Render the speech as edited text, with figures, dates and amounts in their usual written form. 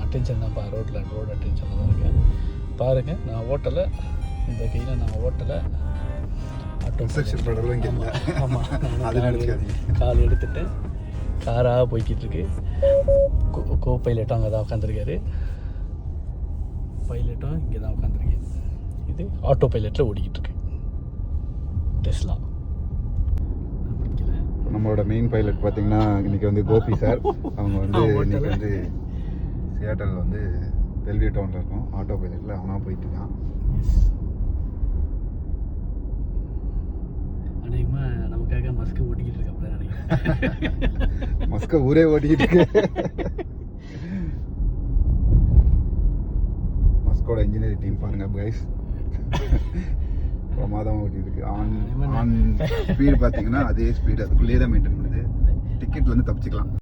Attention தான்ப்பா, road அட்டென்ஷனில் தான் இருக்கேன். பாருங்கள், நான் ஓட்டலை, இந்த கையில் நான் ஓட்டலை, ஆட்டோ படலாம் இங்கே இல்லை. ஆமாம், அது கால் எடுத்துட்டு காராக போய்கிட்டு இருக்கு. கோ பைலட்டும் அங்கே தான் உட்காந்துருக்காரு, பைலட்டும் இங்கே தான் உட்காந்துருக்கு. இது ஆட்டோ பைலட்டில் ஓடிக்கிட்டு இருக்கு டெஸ்லா. நம்மளோட மெயின் பைலட் பார்த்தீங்கன்னா இன்னைக்கு வந்து கோபி சார். அவங்க வந்து இன்னைக்கு வந்து சியாட்டல் வந்து பெல்வியூ டவுனில் இருக்கும். ஆட்டோ பைலட்டில் அவனாக போயிட்டு இருக்கான். அநேகமாக நமக்காக மஸ்கை ஓட்டிக்கிட்டு இருக்காப்ல நினைக்கிறேன். மஸ்கை ஊரே ஓட்டிக்கிட்டு இருக்கு. மஸ்கோட இன்ஜினியரிங் டீம் பாருங்க கைஸ், பிரமாதமாக ஓட்டிட்டு இருக்கு. ஆன் ஸ்பீடு பார்த்தீங்கன்னா அதே ஸ்பீடு அதுக்குள்ளேயே தான் மெயின்டைன் பண்ணுது. டிக்கெட் வந்து தப்பிச்சுக்கலாம்.